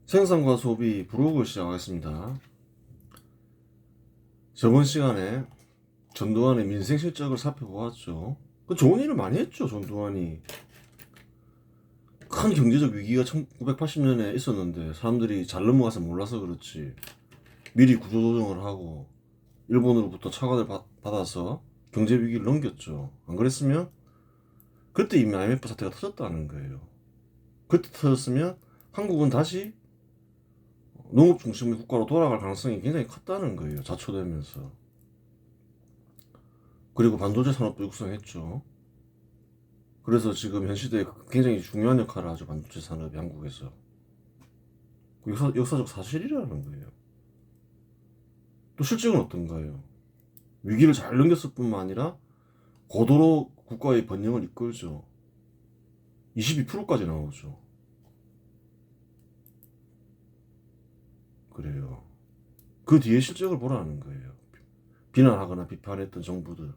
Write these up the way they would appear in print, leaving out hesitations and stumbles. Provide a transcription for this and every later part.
생산과 소비 브로그를 시작하겠습니다. 저번 시간에 전두환의 민생 실적을 살펴보았죠. 좋은 일을 많이 했죠. 전두환이 큰 경제적 위기가 1980년에 있었는데 사람들이 잘 넘어가서 몰라서 그렇지 미리 구조조정을 하고 일본으로부터 차관을 받아서 경제 위기를 넘겼죠. 안 그랬으면 그때 이미 IMF 사태가 터졌다는 거예요. 그때 터졌으면 한국은 다시 농업 중심의 국가로 돌아갈 가능성이 굉장히 컸다는 거예요. 자초되면서. 그리고 반도체 산업도 육성했죠. 그래서 지금 현 시대에 굉장히 중요한 역할을 하죠. 반도체 산업이 한국에서. 역사적 사실이라는 거예요. 또 실적은 어떤가요? 위기를 잘 넘겼을 뿐만 아니라 고도로 국가의 번영을 이끌죠. 22%까지 나오죠. 그래요. 그 뒤에 실적을 보라는 거예요. 비난하거나 비판했던 정부들.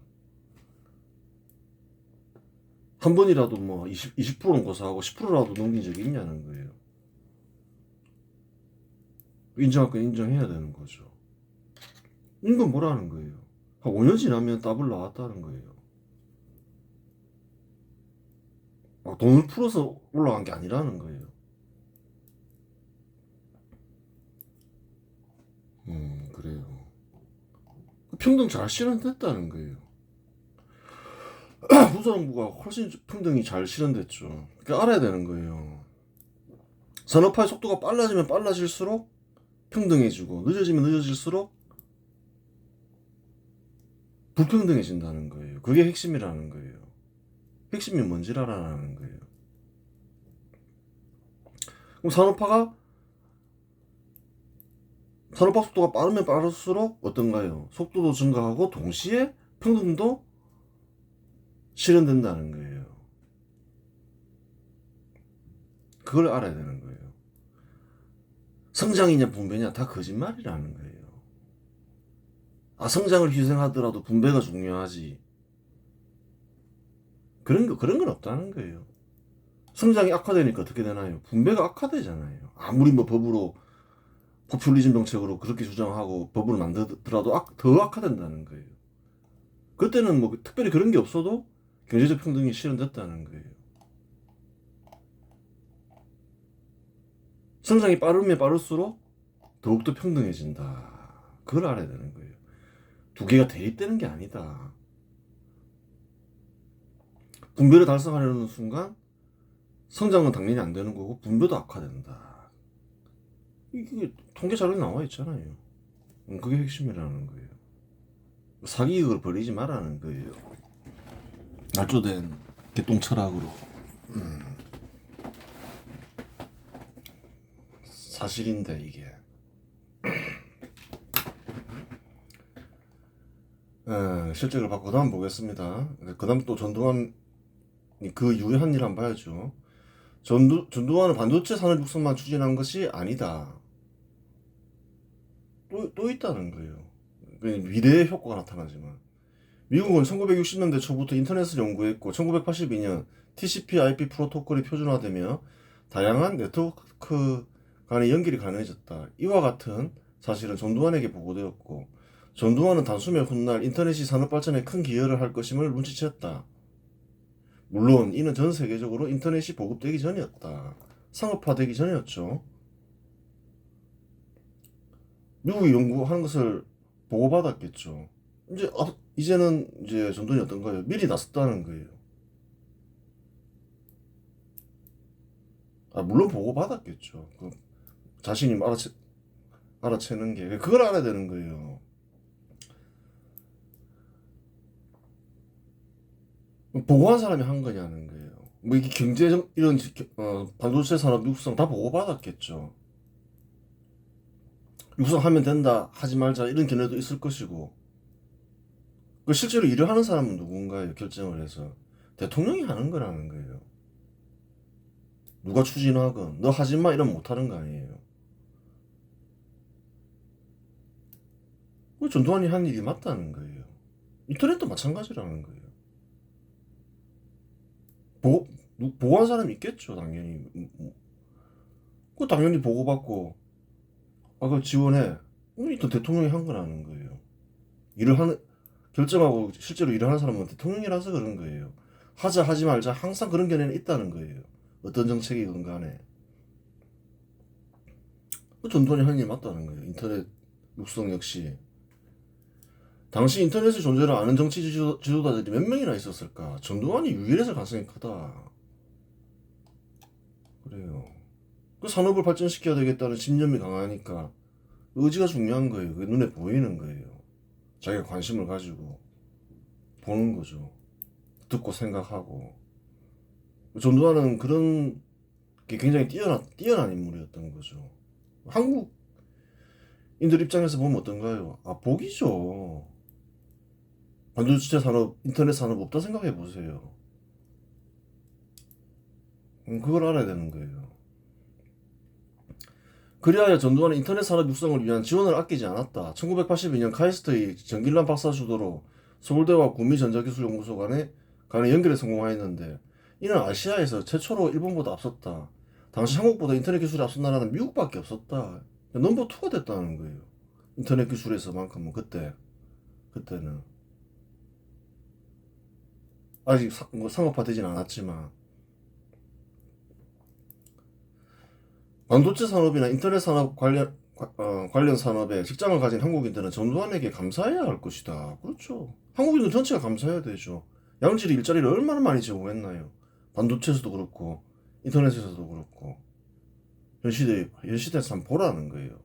한 번이라도 뭐 20%는 고사하고 10%라도 넘긴 적이 있냐는 거예요. 인정할 건 인정해야 되는 거죠. 이건 뭐라는 거예요? 한 5년 지나면 더블 나왔다는 거예요. 돈을 풀어서 올라간 게 아니라는 거예요. 그래요. 평등 잘 실현됐다는 거예요. 부정부가 훨씬 평등이 잘 실현됐죠. 그러니까 알아야 되는 거예요. 산업화의 속도가 빨라지면 빨라질수록 평등해지고 늦어지면 늦어질수록 불평등해진다는 거예요. 그게 핵심이라는 거예요. 핵심이 뭔지를 알아라는 거예요. 그럼 산업화 속도가 빠르면 빠를수록 어떤가요? 속도도 증가하고 동시에 평등도 실현된다는 거예요. 그걸 알아야 되는 거예요. 성장이냐 분배냐 다 거짓말이라는 거예요. 성장을 희생하더라도 분배가 중요하지. 그런 건 없다는 거예요. 성장이 악화되니까 어떻게 되나요? 분배가 악화되잖아요. 아무리 뭐 법으로 포퓰리즘 정책으로 그렇게 주장하고 법을 만들더라도 더 악화된다는 거예요. 그때는 뭐 특별히 그런 게 없어도 경제적 평등이 실현됐다는 거예요. 성장이 빠르면 빠를수록 더욱더 평등해진다. 그걸 알아야 되는 거예요. 두 개가 대립되는 게 아니다. 분배를 달성하려는 순간 성장은 당연히 안 되는 거고 분배도 악화된다. 이게 통계 자료에 나와 있잖아요. 그게 핵심이라는 거예요. 사기극을 벌이지 말라는 거예요. 날조된 개똥 철학으로. 사실인데 이게. 실적을 받고 다음 보겠습니다. 그 다음 또 전두환 그 유해한 일 한번 봐야죠. 전두환은 반도체 산업 육성만 추진한 것이 아니다. 또 있다는 거예요. 미래의 효과가 나타나지만 미국은 1960년대 초부터 인터넷을 연구했고 1982년 TCP/IP 프로토콜이 표준화되며 다양한 네트워크 간의 연결이 가능해졌다. 이와 같은 사실은 전두환에게 보고되었고 전두환은 단숨에 훗날 인터넷이 산업 발전에 큰 기여를 할 것임을 눈치챘다. 물론 이는 전 세계적으로 인터넷이 보급되기 전이었다. 상업화되기 전이었죠. 미국이 연구하는 것을 보고받았겠죠. 이제는 이제 전돈이 어떤 거예요? 미리 나섰다는 거예요. 물론 보고받았겠죠. 자신이 알아채는 게 그걸 알아야 되는 거예요. 보고한 사람이 한 거냐는 거예요. 뭐 이게 경제적 이런 반도체 산업 육성 다 보고받았겠죠. 육성하면 된다, 하지 말자 이런 견해도 있을 것이고 실제로 일을 하는 사람은 누군가요? 결정을 해서 대통령이 하는 거라는 거예요. 누가 추진하건 너 하지 마 이러면 못 하는 거 아니에요. 전두환이 한 일이 맞다는 거예요. 인터넷도 마찬가지라는 거예요. 보고한 사람이 있겠죠, 당연히. 그 당연히 보고받고 그걸 지원해. 또 대통령이 한 거라는 거예요. 일을 하는 결정하고 실제로 일을 하는 사람은 대통령이라서 그런 거예요. 하자 하지 말자 항상 그런 견해는 있다는 거예요. 어떤 정책이건 간에. 전두환이 하는 일 맞다는 거예요. 인터넷 육성 역시. 당시 인터넷의 존재를 아는 정치 지도자들이 몇 명이나 있었을까? 전두환이 유일했을 가능성이 크다. 그래요. 그 산업을 발전시켜야 되겠다는 신념이 강하니까 의지가 중요한 거예요. 그게 눈에 보이는 거예요. 자기가 관심을 가지고 보는 거죠. 듣고 생각하고. 전두환은 그런 게 굉장히 뛰어난 인물이었던 거죠. 한국인들 입장에서 보면 어떤가요? 복이죠. 반도체 산업, 인터넷 산업 없다 생각해 보세요. 그걸 알아야 되는 거예요. 그리하여 전두환은 인터넷 산업 육성을 위한 지원을 아끼지 않았다. 1982년 카이스트의 정길란 박사 주도로 서울대와 구미전자기술연구소 간의 연결에 성공하였는데 이는 아시아에서 최초로 일본보다 앞섰다. 당시 한국보다 인터넷 기술이 앞선 나라는 미국밖에 없었다. 넘버 2가 됐다는 거예요. 인터넷 기술에서만큼은 그때는 아직 상업화되진 않았지만 반도체 산업이나 인터넷 산업 관련 산업에 직장을 가진 한국인들은 전두환에게 감사해야 할 것이다. 그렇죠. 한국인들 전체가 감사해야 되죠. 양질의 일자리를 얼마나 많이 제공했나요? 반도체에서도 그렇고 인터넷에서도 그렇고 현 시대에서 한번 보라는 거예요.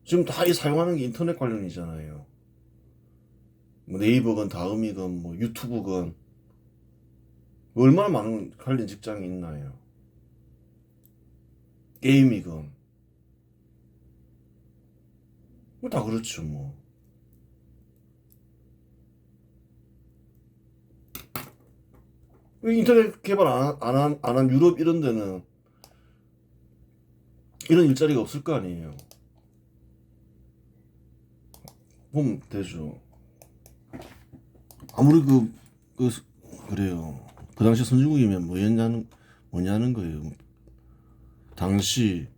지금 다 이 사용하는 게 인터넷 관련이잖아요. 뭐 네이버건 다음이건 뭐 유튜브건 얼마나 많은 관련 직장이 있나요? 게임이건 다 그렇죠 뭐. 인터넷 개발 안 한 유럽 이런 데는 이런 일자리가 없을 거 아니에요. 보면 되죠. 아무리 그래요. 그 당시 선진국이면 뭐냐는 거예요. 당시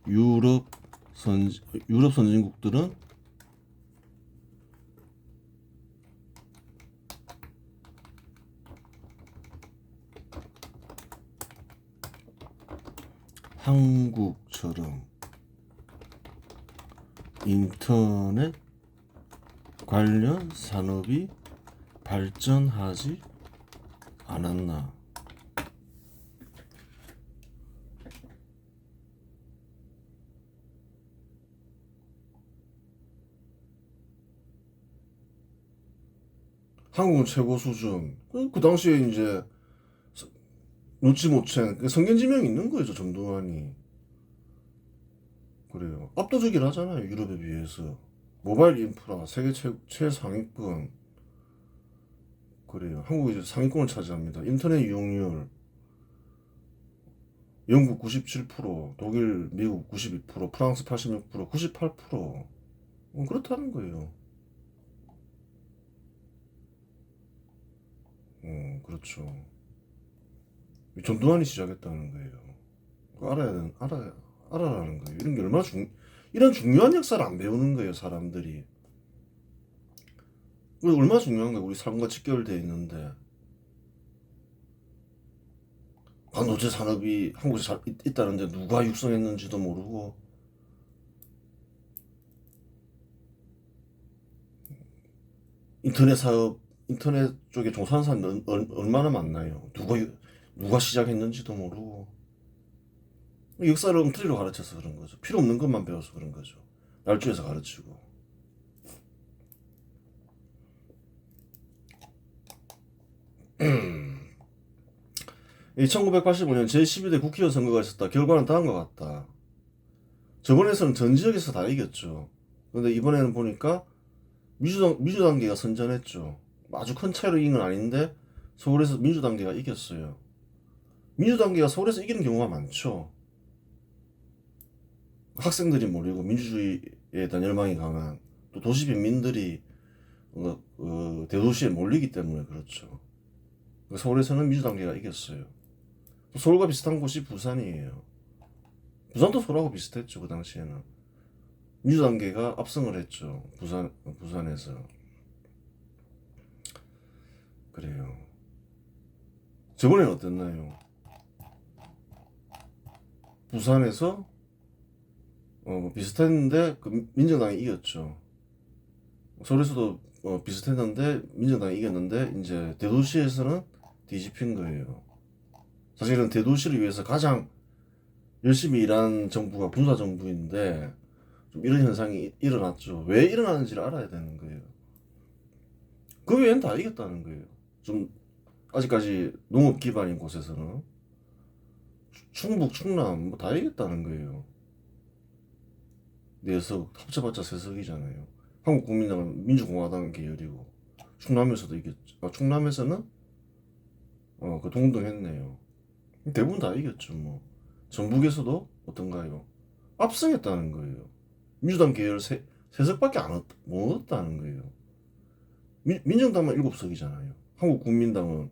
유럽 선진국들은 한국처럼 인터넷 관련 산업이 발전하지 않았나. 한국은 최고 수준. 그 당시에 이제 눈치 못 챈 성견지명이 있는 거죠, 전두환이. 그래요. 압도적이라 하잖아요, 유럽에 비해서. 모바일 인프라 세계 최상위권. 그래요. 한국이 이제 상위권을 차지합니다. 인터넷 이용률 영국 97%, 독일, 미국 92%, 프랑스 86%, 98%. 그렇다는 거예요. 그렇죠. 전두환이 시작했다는 거예요. 알아라는 거예요. 이런 게 이런 중요한 역사를 안 배우는 거예요, 사람들이. 우리 얼마나 중요한 거예요, 우리 삶과 직결되어 있는데. 반도체 산업이 한국에 있다는데 누가 육성했는지도 모르고. 인터넷 쪽에 종사하는 사람이 얼마나 많나요? 누가 시작했는지도 모르고. 역사를 엉터리로 가르쳐서 그런 거죠. 필요 없는 것만 배워서 그런 거죠. 날조에서 가르치고. 이 1985년 제12대 국회의원 선거가 있었다. 결과는 다음과 같다. 저번에서는 전 지역에서 다 이겼죠. 근데 이번에는 보니까 민주당계가 선전했죠. 아주 큰 차이로 이긴 건 아닌데 서울에서 민주당계가 이겼어요. 민주당계가 서울에서 이기는 경우가 많죠. 학생들이 몰리고 민주주의에 대한 열망이 강한 또 도시 빈민들이 대도시에 몰리기 때문에 그렇죠. 서울에서는 민주당계가 이겼어요. 서울과 비슷한 곳이 부산이에요. 부산도 서울하고 비슷했죠. 그 당시에는 민주당계가 압승을 했죠. 부산에서. 그래요. 저번에는 어땠나요? 부산에서 비슷했는데 그 민정당이 이겼죠. 서울에서도 비슷했는데 민정당이 이겼는데 이제 대도시에서는 뒤집힌 거예요. 사실은 대도시를 위해서 가장 열심히 일한 정부가 군사정부인데 좀 이런 현상이 일어났죠. 왜 일어나는지를 알아야 되는 거예요. 그 외엔 다 이겼다는 거예요. 좀 아직까지 농업 기반인 곳에서는 충북, 충남 뭐 다 이겼다는 거예요. 4석 합쳐봤자 3석이잖아요. 한국국민당은 민주공화당 계열이고 충남에서도 이겼죠. 충남에서는 그 동등했네요. 대부분 다 이겼죠. 뭐 전북에서도 어떤가요? 압승했다는 거예요. 민주당 계열 3석밖에 못 얻었다는 거예요. 민정당만 7석이잖아요. 한국국민당은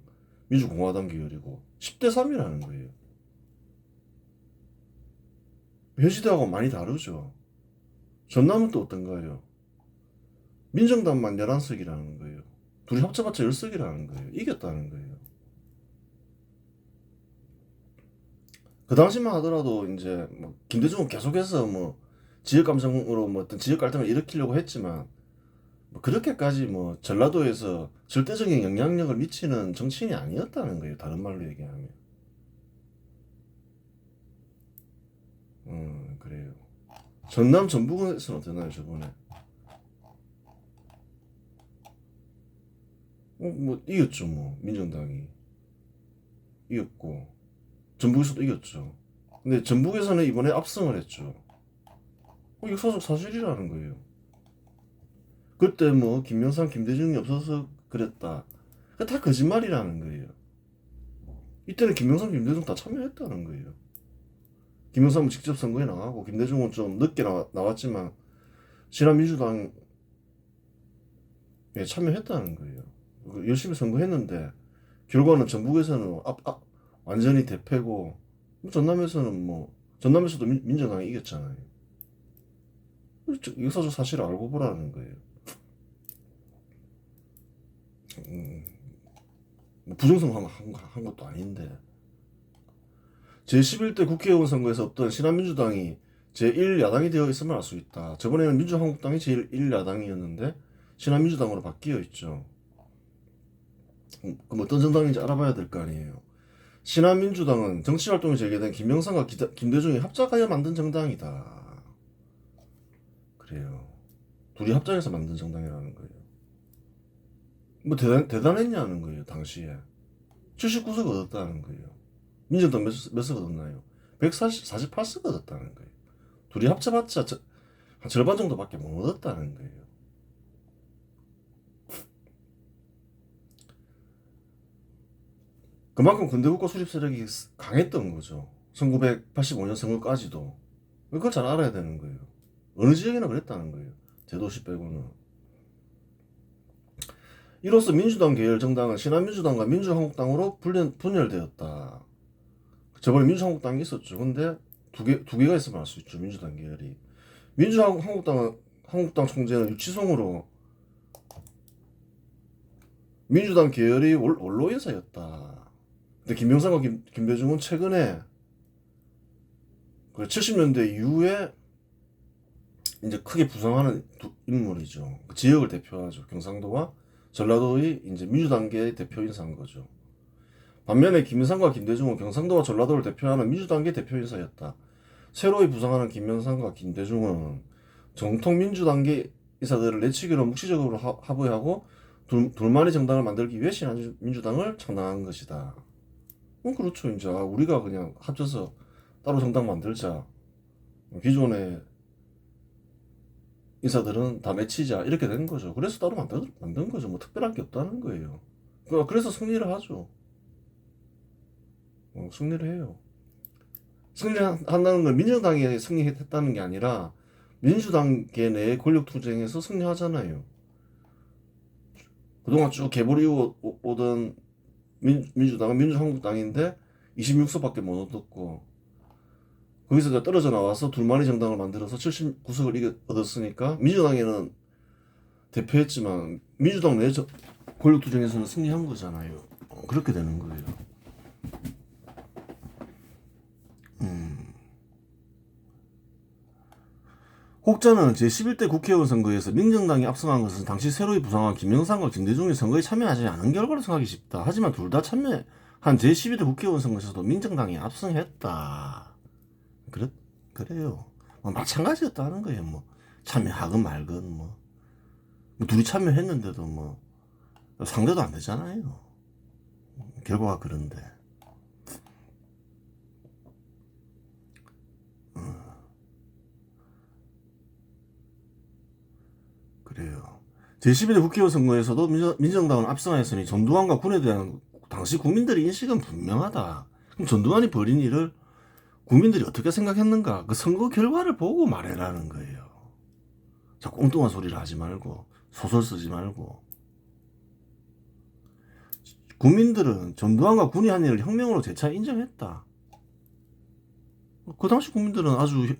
민주공화당 계열이고 10대 3이라는 거예요. 현시대하고 많이 다르죠. 전남은 또 어떤가요? 민정당만 11석이라는 거예요. 둘이 합쳐봤자 10석이라는 거예요. 이겼다는 거예요. 그 당시만 하더라도 이제 뭐 김대중은 계속해서 뭐 지역 감정으로 뭐 어떤 지역 갈등을 일으키려고 했지만 뭐 그렇게까지 뭐 전라도에서 절대적인 영향력을 미치는 정치인이 아니었다는 거예요. 다른 말로 얘기하면. 그래요. 전남 전북에서는 어땠나요, 저번에? 뭐 이겼죠, 뭐 민정당이 이겼고 전북에서도 이겼죠. 근데 전북에서는 이번에 압승을 했죠. 역사적 사실이라는 거예요. 그때 뭐 김명삼, 김대중이 없어서 그랬다. 다 거짓말이라는 거예요. 이때는 김명삼, 김대중 다 참여했다는 거예요. 김영삼은 직접 선거에 나가고 김대중은 좀 늦게 나왔지만 신한민주당에 참여했다는 거예요. 열심히 선거했는데 결과는 전북에서는 완전히 대패고 전남에서는 뭐 전남에서도 민주당이 이겼잖아요. 역사적 사실을 알고 보라는 거예요. 부정선거 한 것도 아닌데 제11대 국회의원 선거에서 없던 신한민주당이 제1야당이 되어 있음을 알 수 있다. 저번에는 민주한국당이 제1야당이었는데 신한민주당으로 바뀌어 있죠. 그럼 어떤 정당인지 알아봐야 될 거 아니에요. 신한민주당은 정치활동이 재개된 김영삼과 김대중이 합작하여 만든 정당이다. 그래요. 둘이 합작해서 만든 정당이라는 거예요. 뭐 대단했냐는 거예요. 당시에 79석 얻었다는 거예요. 민정당 몇 석 얻었나요? 148석 얻었다는 거예요. 둘이 합쳐봤자 한 절반 정도밖에 못 얻었다는 거예요. 그만큼 근대국가 수립 세력이 강했던 거죠. 1985년 선거까지도. 그걸 잘 알아야 되는 거예요. 어느 지역이나 그랬다는 거예요. 대도시 빼고는. 이로써 민주당 계열 정당은 신한민주당과 민주한국당으로 분열되었다. 저번에 민주한국당이 있었죠. 근데 두 개가 있으면 알 수 있죠. 민주당 계열이. 한국당 총재는 유치송으로 민주당 계열이 원로 인사였다. 근데 김영삼과 김대중은 최근에 70년대 이후에 이제 크게 부상하는 인물이죠. 그 지역을 대표하죠. 경상도와 전라도의 이제 민주당계의 대표 인사인 거죠. 반면에 김영삼과 김대중은 경상도와 전라도를 대표하는 민주당계 대표 인사였다. 새로이 부상하는 김영삼과 김대중은 정통 민주당계 인사들을 내치기로 묵시적으로 합의하고 둘만의 정당을 만들기 위해 신한민주당을 창당한 것이다. 그렇죠. 이제 우리가 그냥 합쳐서 따로 정당 만들자. 기존의 인사들은 다 맺히자 이렇게 된 거죠. 그래서 따로 만든 거죠. 뭐 특별한 게 없다는 거예요. 그래서 승리를 하죠. 승리를 해요. 승리한다는 건 민주당이 승리했다는 게 아니라 민주당계 내의 권력 투쟁에서 승리하잖아요. 그동안 쭉 개보리 오던 민주당은 민주한국당인데 26석밖에 못 얻었고, 거기서 이제 떨어져 나와서 둘만의 정당을 만들어서 79석을 얻었으니까 민주당에는 대표했지만 민주당 내 권력투쟁에서는 승리한 거잖아요. 그렇게 되는 거예요. 혹자는 제11대 국회의원 선거에서 민정당이 압승한 것은 당시 새로이 부상한 김영삼과 김대중이 선거에 참여하지 않은 결과로 생각이 쉽다. 하지만 둘 다 참여한 제12대 국회의원 선거에서도 민정당이 압승했다. 그래요. 뭐 마찬가지였다는 거예요. 뭐 참여하건 말건 뭐 둘이 참여했는데도 뭐 상대도 안 되잖아요. 결과가 그런데. 그래요. 제11대 국회의원 선거에서도 민정당은 압승하였으니 전두환과 군에 대한 당시 국민들의 인식은 분명하다. 그럼 전두환이 벌인 일을 국민들이 어떻게 생각했는가? 그 선거 결과를 보고 말해라는 거예요. 자꾸 엉뚱한 소리를 하지 말고 소설 쓰지 말고. 국민들은 전두환과 군이 한 일을 혁명으로 재차 인정했다. 그 당시 국민들은 아주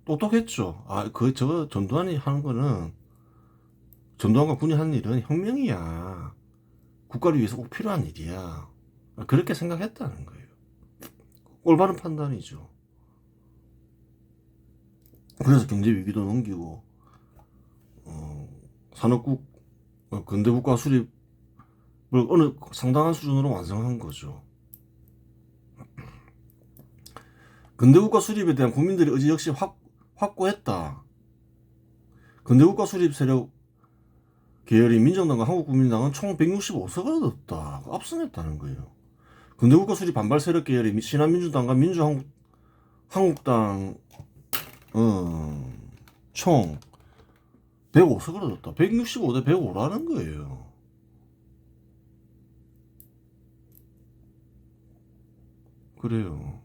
똑똑했죠. 저 전두환이 하는 거는 전두환과 군이 한 일은 혁명이야. 국가를 위해서 꼭 필요한 일이야. 그렇게 생각했다는 거예요. 올바른 판단이죠. 그래서 경제 위기도 넘기고 산업국 근대국가 수립을 어느 상당한 수준으로 완성한 거죠. 근대국가 수립에 대한 국민들의 의지 역시 확고했다. 근대국가 수립 세력 계열인 민정당과 한국국민당은 총 165석을 얻었다. 압승했다는 거예요. 근대국가 수립 반발 세력 계열인 신한민주당과 한국당 총 105석을 얻었다. 165대 105라는 거예요. 그래요.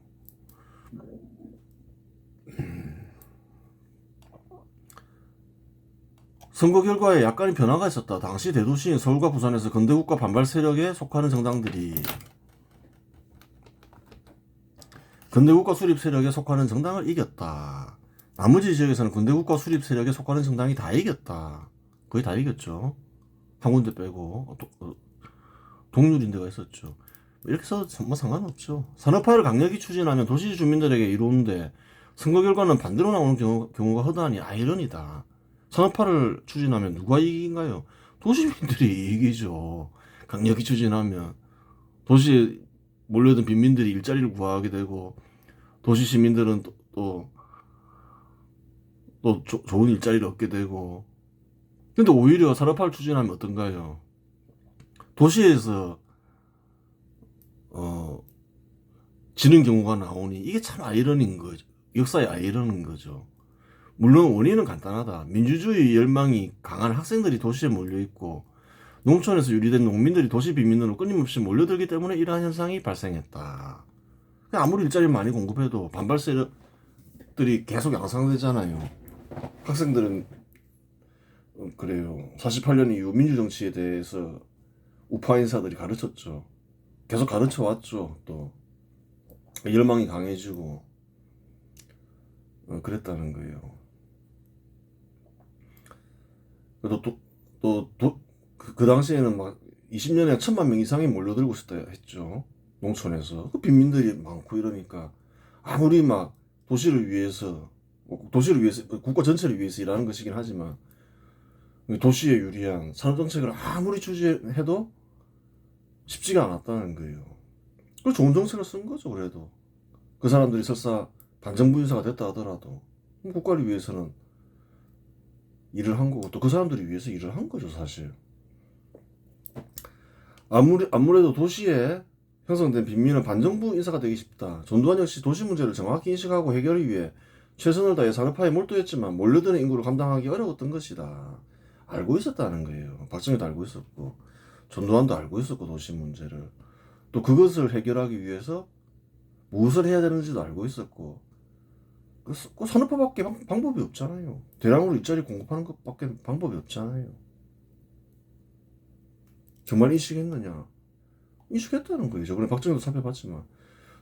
선거 결과에 약간의 변화가 있었다. 당시 대도시인 서울과 부산에서 근대국가 반발 세력에 속하는 정당들이 근대국가 수립 세력에 속하는 정당을 이겼다. 나머지 지역에서는 근대국가 수립 세력에 속하는 정당이 다 이겼다. 거의 다 이겼죠. 한 군데 빼고 동률인 데가 있었죠. 이렇게 써도 뭐 상관없죠. 산업화를 강력히 추진하면 도시 주민들에게 이로운데 선거 결과는 반대로 나오는 경우가 허다하니 아이러니다. 산업화를 추진하면 누가 이긴가요? 도시민들이 이기죠. 강력히 추진하면 도시에 몰려든 빈민들이 일자리를 구하게 되고 도시 시민들은 또 좋은 일자리를 얻게 되고. 근데 오히려 산업화를 추진하면 어떤가요? 도시에서 지는 경우가 나오니 이게 참 아이러니인 거죠. 역사의 아이러니인 거죠. 물론 원인은 간단하다. 민주주의 열망이 강한 학생들이 도시에 몰려있고 농촌에서 유리된 농민들이 도시 빈민으로 끊임없이 몰려들기 때문에 이러한 현상이 발생했다. 아무리 일자리를 많이 공급해도 반발 세력들이 계속 양상되잖아요. 학생들은 그래요. 48년 이후 민주정치에 대해서 우파 인사들이 가르쳤죠. 계속 가르쳐 왔죠. 또 열망이 강해지고 그랬다는 거예요. 그래도 그 당시에는 막 20년에 1,000만 명 이상이 몰려들고 있었다 했죠. 농촌에서. 그 빈민들이 많고 이러니까 아무리 막 도시를 위해서 국가 전체를 위해서 일하는 것이긴 하지만 도시에 유리한 산업정책을 아무리 추진해도 쉽지가 않았다는 거예요. 그 좋은 정책을 쓴 거죠. 그래도 그 사람들이 설사 반정부 인사가 됐다 하더라도 국가를 위해서는 일을 한 거고 또 그 사람들이 위해서 일을 한 거죠. 사실 아무래도 도시에 형성된 빈민은 반정부 인사가 되기 쉽다. 전두환 역시 도시 문제를 정확히 인식하고 해결을 위해 최선을 다해 산업화에 몰두했지만 몰려드는 인구를 감당하기 어려웠던 것이다. 알고 있었다는 거예요. 박정희도 알고 있었고 전두환도 알고 있었고 도시 문제를 또 그것을 해결하기 위해서 무엇을 해야 되는지도 알고 있었고 그 산업화밖에 방법이 없잖아요. 대량으로 일자리 공급하는 것밖에 방법이 없잖아요. 정말 인식했느냐? 인식했다는 거예요. 저번에 박정희도 살펴봤지만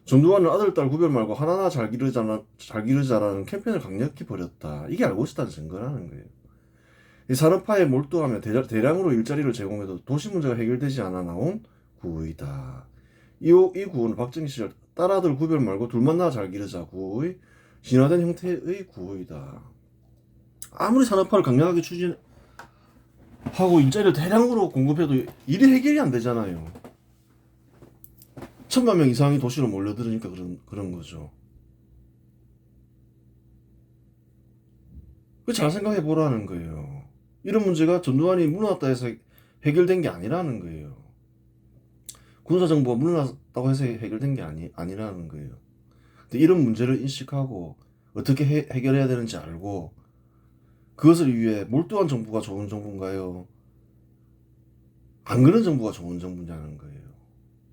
전두환은 아들, 딸 구별 말고 하나하나 잘 기르자라는 캠페인을 강력히 벌였다. 이게 알고 있었다는 증거라는 거예요. 이 산업화에 몰두하며 대량으로 일자리를 제공해도 도시 문제가 해결되지 않아 나온 구호이다. 이 구호는 박정희 시절 딸아들 구별 말고 둘만 낳아 잘 기르자 구호의 진화된 형태의 구호이다. 아무리 산업화를 강력하게 추진하고 일자리를 대량으로 공급해도 일이 해결이 안 되잖아요. 1,000만 명 이상이 도시로 몰려들으니까 그런 거죠. 잘 생각해 보라는 거예요. 이런 문제가 전두환이 물러났다 해서 해결된 게 아니라는 거예요. 군사정부가 물러났다고 해서 해결된 게 아니라는 거예요. 근데 이런 문제를 인식하고 어떻게 해결해야 되는지 알고 그것을 위해 몰두한 정부가 좋은 정부인가요? 안 그런 정부가 좋은 정부냐는 거예요.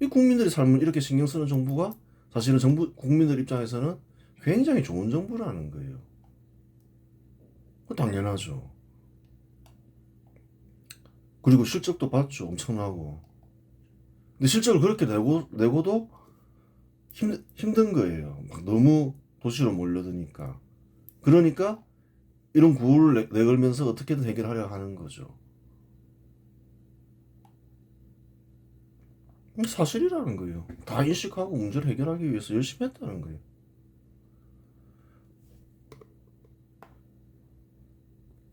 이 국민들의 삶을 이렇게 신경 쓰는 정부가 사실은 국민들 입장에서는 굉장히 좋은 정부라는 거예요. 당연하죠. 그리고 실적도 봤죠. 엄청나고. 근데 실적을 그렇게 내고도 힘든 거예요. 막 너무 도시로 몰려드니까. 그러니까 이런 구호를 내걸면서 어떻게든 해결하려 하는 거죠. 사실이라는 거예요. 다 인식하고 문제를 해결하기 위해서 열심히 했다는 거예요.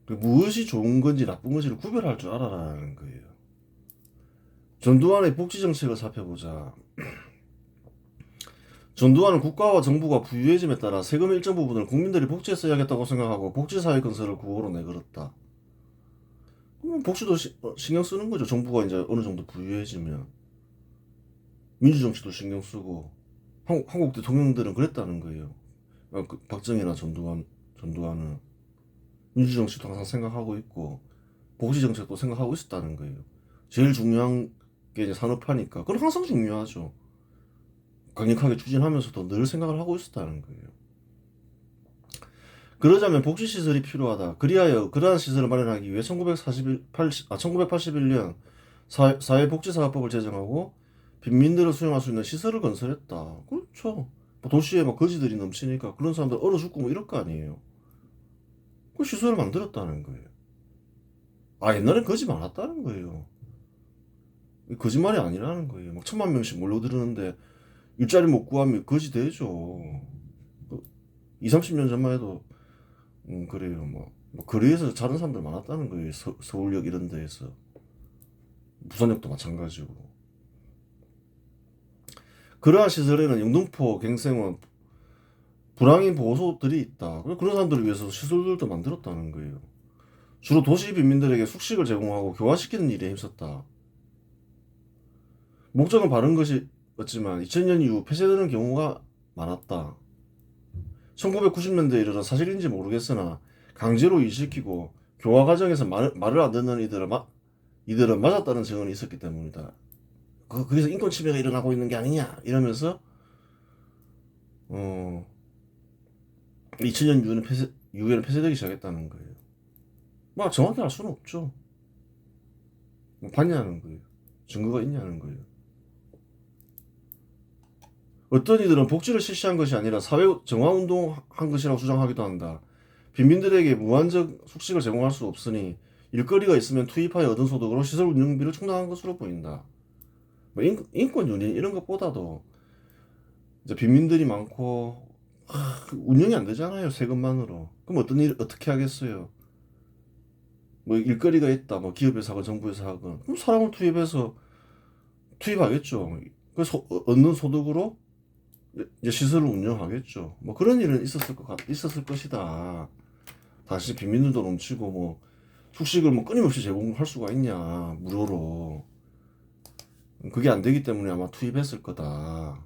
무엇이 좋은 건지 나쁜 건지를 구별할 줄 알아라는 거예요. 전두환의 복지 정책을 살펴보자. 전두환은 국가와 정부가 부유해짐에 따라 세금 일정 부분을 국민들이 복지에 써야겠다고 생각하고 복지사회 건설을 구호로 내걸었다. 복지도 신경 쓰는 거죠. 정부가 이제 어느 정도 부유해지면. 민주정치도 신경 쓰고. 한국 대통령들은 그랬다는 거예요. 박정희나 전두환은. 민주정치도 항상 생각하고 있고, 복지정책도 생각하고 있었다는 거예요. 제일 중요한 게 이제 산업화니까. 그건 항상 중요하죠. 강력하게 추진하면서도 늘 생각을 하고 있었다는 거예요. 그러자면 복지시설이 필요하다. 그리하여 그러한 시설을 마련하기 위해 1981년 사회복지사업법을 제정하고 빈민들을 수용할 수 있는 시설을 건설했다. 그렇죠. 도시에 막 거지들이 넘치니까 그런 사람들 얼어 죽고 뭐 이럴 거 아니에요. 그 시설을 만들었다는 거예요. 옛날엔 거지 많았다는 거예요. 거짓말이 아니라는 거예요. 막 1,000만 명씩 몰려들었는데 일자리 못 구하면 거지 되죠. 2, 30년 전만 해도 그래요. 뭐 거리에서 자는 사람들 많았다는 거예요. 서울역 이런 데에서. 부산역도 마찬가지고. 그러한 시설에는 영등포, 갱생원, 불황인 보호소들이 있다. 그런 사람들을 위해서 시설들도 만들었다는 거예요. 주로 도시 빈민들에게 숙식을 제공하고 교화시키는 일에 힘썼다. 목적은 바른 것이었지만 2000년 이후 폐쇄되는 경우가 많았다. 1990년대에 이르러 사실인지 모르겠으나 강제로 일시키고 교화 과정에서 말을 안 듣는 이들은 맞았다는 증언이 있었기 때문이다. 거기서 인권 침해가 일어나고 있는 게 아니냐 이러면서 2000년 이후에는 폐쇄되기 시작했다는 거예요. 정확히 알 수는 없죠. 봤냐는 거예요. 증거가 있냐는 거예요. 어떤 이들은 복지를 실시한 것이 아니라 사회 정화운동한 것이라고 주장하기도 한다. 빈민들에게 무한적 숙식을 제공할 수 없으니 일거리가 있으면 투입하여 얻은 소득으로 시설 운영비를 충당한 것으로 보인다. 인권 유린 이런 것보다도 이제 빈민들이 많고 운영이 안 되잖아요. 세금만으로. 그럼 어떤 일 어떻게 하겠어요? 일거리가 있다. 기업에서 하건 정부에서 하건 그럼 사람을 투입하겠죠. 그래서 얻는 소득으로 이제 시설을 운영하겠죠. 그런 일은 있었을 것이다. 다시 빈민들도 넘치고 숙식을 끊임없이 제공할 수가 있냐 무료로. 그게 안 되기 때문에 아마 투입했을 거다.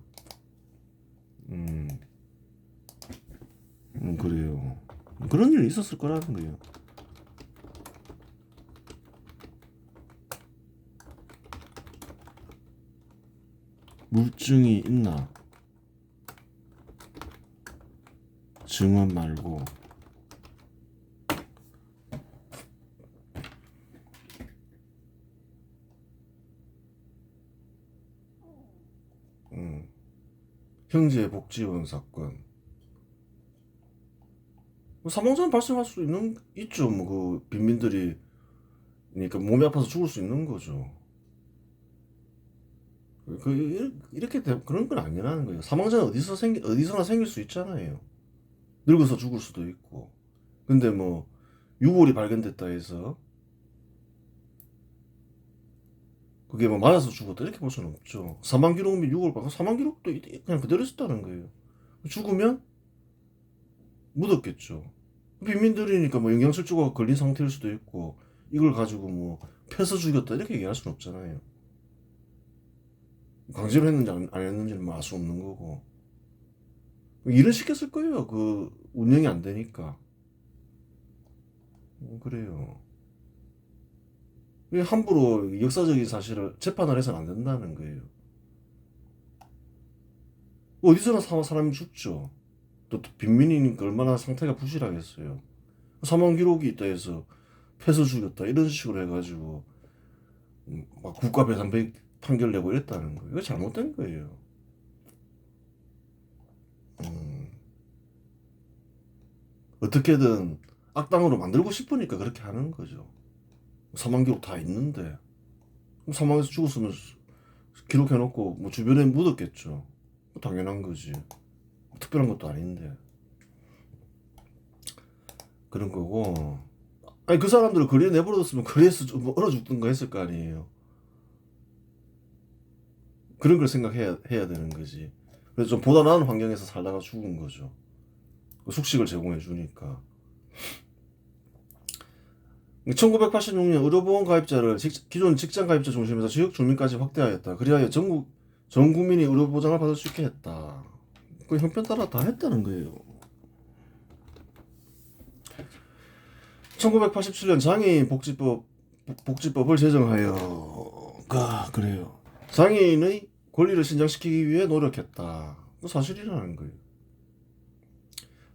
그래요. 그런 일이 있었을 거라는 거예요. 물증이 있나? 증언 말고. 경제복지원 사건. 사망자는 발생할 수 있죠. 뭐 그 빈민들이 그러니까 몸이 아파서 죽을 수 있는 거죠. 이렇게 그런 건 아니라는 거예요. 사망자는 어디서나 생길 수 있잖아요. 늙어서 죽을 수도 있고. 근데 뭐 유골이 발견됐다 해서 그게 뭐 맞아서 죽었다 이렇게 볼 수는 없죠. 사망 기록 및 유골 발견, 사망 기록도 그냥 그대로 있었다는 거예요. 죽으면 묻었겠죠. 빈민들이니까 뭐 영양실조가 걸린 상태일 수도 있고 이걸 가지고 뭐 패서 죽였다 이렇게 얘기할 수는 없잖아요. 강제로 했는지 안 했는지는 뭐 알 수 없는 거고. 일은 시켰을 거예요. 그 운영이 안 되니까. 그래요. 함부로 역사적인 사실을 재판을 해서는 안 된다는 거예요. 어디서나 사람이 죽죠. 또 빈민이니까 얼마나 상태가 부실하겠어요. 사망 기록이 있다 해서 패서 죽였다 이런 식으로 해가지고 막 국가 배상 판결 내고 이랬다는 거예요. 이거 잘못된 거예요. 어떻게든 악당으로 만들고 싶으니까 그렇게 하는 거죠. 사망 기록 다 있는데 사망해서 죽었으면 기록해놓고 뭐 주변에 묻었겠죠. 뭐 당연한 거지. 특별한 것도 아닌데 그런 거고. 아니 그 사람들을 거리에 내버려뒀으면 거리에서 좀 얼어 죽든가 했을 거 아니에요. 그런 걸 생각해야 되는 거지. 그래서 좀 보다 나은 환경에서 살다가 죽은 거죠. 숙식을 제공해 주니까. 1986년 의료보험 가입자를 기존 직장 가입자 중심에서 지역 주민까지 확대하였다. 그리하여 전 국민이 의료 보장을 받을 수 있게 했다. 그 형편 따라 다 했다는 거예요. 1987년 장애인 복지법을 제정하여 그래요. 장애인의 권리를 신장시키기 위해 노력했다. 그 사실이라는 거예요.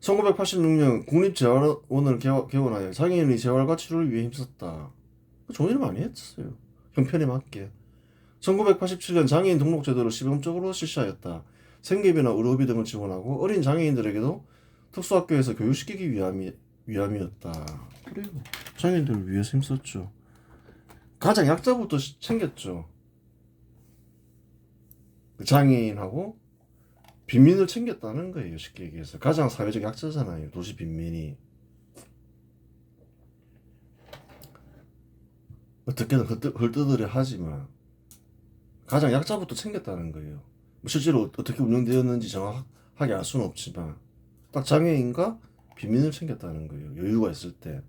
1986년 국립재활원을 개원하여 장애인의 재활과 치료를 위해 힘썼다. 좋은 일 많이 했어요. 형편에 맞게. 1987년 장애인 등록제도를 시범적으로 실시하였다. 생계비나 의료비 등을 지원하고 어린 장애인들에게도 특수학교에서 교육시키기 위함이었다. 그래요. 장애인들을 위해서 힘썼죠. 가장 약자부터 챙겼죠. 장애인하고 빈민을 챙겼다는 거예요. 쉽게 얘기해서. 가장 사회적 약자잖아요. 도시 빈민이. 어떻게든 헐뜯으려 하지만 가장 약자부터 챙겼다는 거예요. 실제로 어떻게 운영되었는지 정확하게 알 수는 없지만 딱 장애인과 빈민을 챙겼다는 거예요. 여유가 있을 때.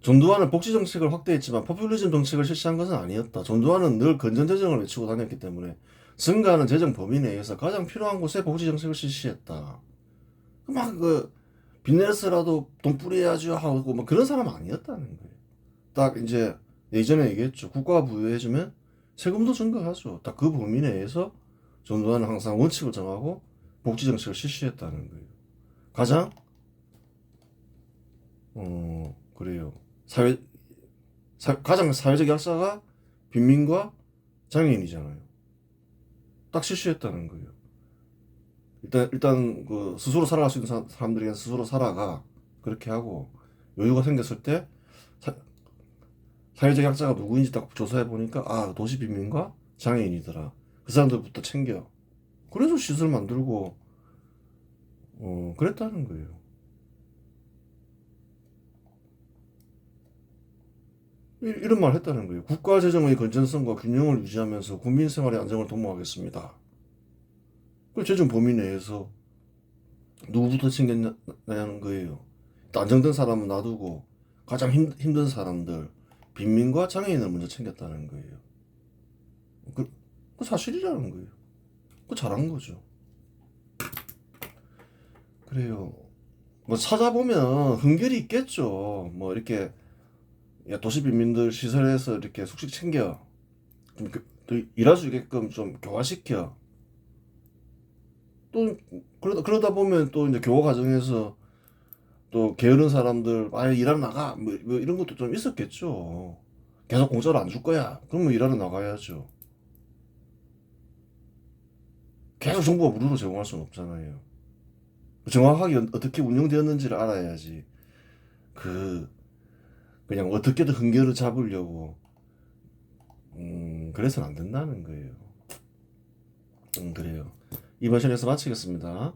전두환은 복지정책을 확대했지만 포퓰리즘 정책을 실시한 것은 아니었다. 전두환은 늘 건전재정을 외치고 다녔기 때문에 증가하는 재정 범위 내에서 가장 필요한 곳에 복지정책을 실시했다. 빚내서라도 돈 뿌려야죠 하고 뭐 그런 사람 아니었다는 거예요. 딱 이제 예전에 얘기했죠. 국가가 부여해주면 세금도 증가하죠. 딱 그 범위 내에서 전두환은 항상 원칙을 정하고 복지정책을 실시했다는 거예요. 가장 그래요. 가장 사회적 약자가 빈민과 장애인이잖아요. 딱 실시했다는 거예요. 일단 그 스스로 살아갈 수 있는 사람들에게 스스로 살아가 그렇게 하고 여유가 생겼을 때 사회적 약자가 누구인지 딱 조사해 보니까 도시 빈민과 장애인이더라. 그 사람들부터 챙겨. 그래서 시설 만들고 그랬다는 거예요. 이런 말 했다는 거예요. 국가 재정의 건전성과 균형을 유지하면서 국민 생활의 안정을 도모하겠습니다. 그 재정 범위 내에서 누구부터 챙겼냐는 거예요. 안정된 사람은 놔두고 가장 힘든 사람들, 빈민과 장애인을 먼저 챙겼다는 거예요. 그 사실이라는 거예요. 그 잘한 거죠. 그래요. 뭐 찾아보면 흥결이 있겠죠. 뭐 이렇게 도시 빈민들 시설에서 이렇게 숙식 챙겨 또 일할 수 있게끔 좀 교화시켜. 또 그러다 보면 또 이제 교화 과정에서 또 게으른 사람들 일하러 나가 뭐 이런 것도 좀 있었겠죠. 계속 공짜로 안 줄 거야. 그러면 일하러 나가야죠. 계속 정부가 무료로 제공할 수는 없잖아요. 정확하게 어떻게 운영되었는지를 알아야지. 그냥 어떻게든 흥겨를 잡으려고 그래서는 안 된다는 거예요. 그래요. 이번 시간에서 마치겠습니다.